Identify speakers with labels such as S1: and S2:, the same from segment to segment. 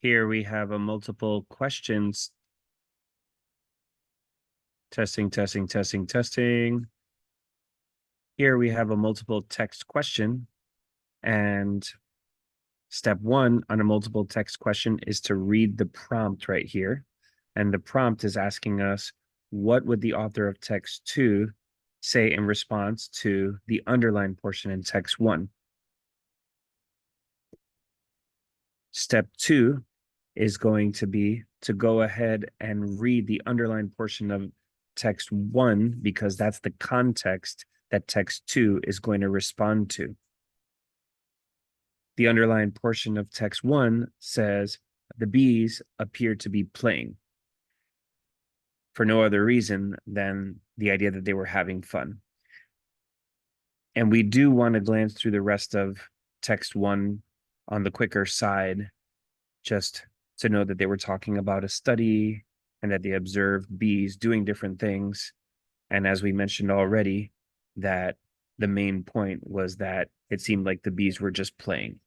S1: Here we have a multiple questions. Testing. Here we have a multiple text question. And step one on a multiple text question is to read the prompt right here. And the prompt is asking us, what would the author of text 2 say in response to the underlined portion in text 1? Step 2 is going to be to go ahead and read the underlined portion of text 1 because that's the context that text 2 is going to respond to. The underlined portion of text 1 says, the bees appear to be playing, for no other reason than the idea that they were having fun. And we do want to glance through the rest of text 1 on the quicker side, just to know that they were talking about a study and that they observed bees doing different things. And as we mentioned already, that the main point was that it seemed like the bees were just playing.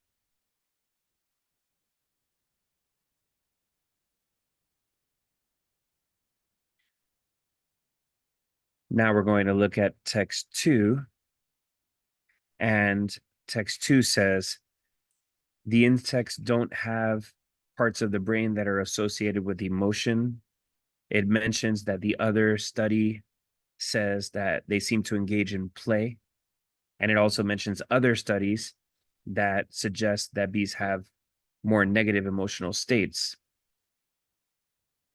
S1: Now we're going to look at text 2. And text 2 says, the insects don't have parts of the brain that are associated with emotion. It mentions that the other study says that they seem to engage in play. And it also mentions other studies that suggest that bees have more negative emotional states.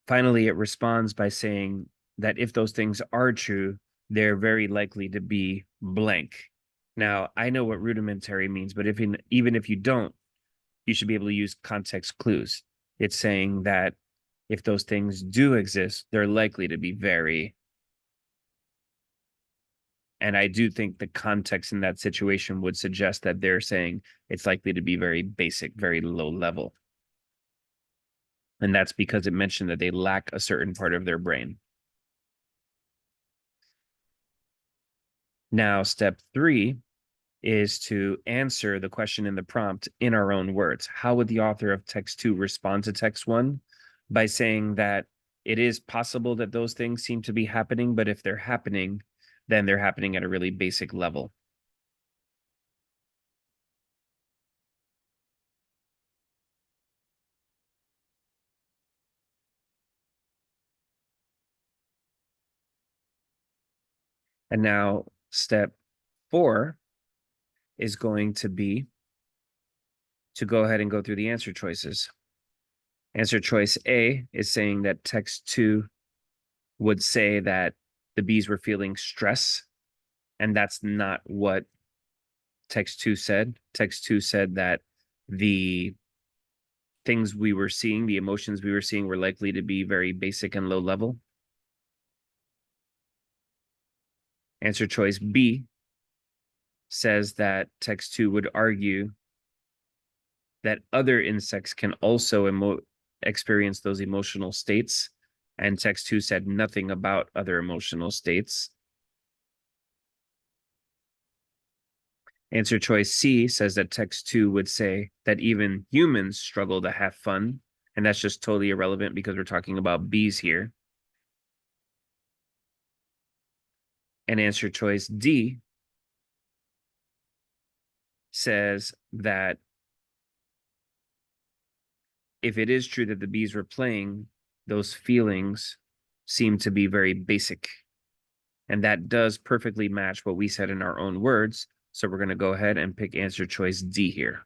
S1: Finally, it responds by saying that if those things are true, they're very likely to be blank. Now, I know what rudimentary means, but even if you don't, you should be able to use context clues. It's saying that if those things do exist, they're likely to be very. And I do think the context in that situation would suggest that they're saying it's likely to be very basic, very low level. And that's because it mentioned that they lack a certain part of their brain. Now, step 3 is to answer the question in the prompt in our own words. How would the author of text 2 respond to text 1? By saying that it is possible that those things seem to be happening, but if they're happening, then they're happening at a really basic level. And now step 4 is going to be to go ahead and go through the answer choices. Answer choice A is saying that text 2 would say that the bees were feeling stress, and that's not what text 2 said. Text 2 said that the things we were seeing, the emotions we were seeing, were likely to be very basic and low level. Answer choice B says that text 2 would argue that other insects can also experience those emotional states, and text 2 said nothing about other emotional states. Answer choice C says that text 2 would say that even humans struggle to have fun, and that's just totally irrelevant because we're talking about bees here. And answer choice D says that if it is true that the bees were playing, those feelings seem to be very basic. And that does perfectly match what we said in our own words. So we're going to go ahead and pick answer choice D here.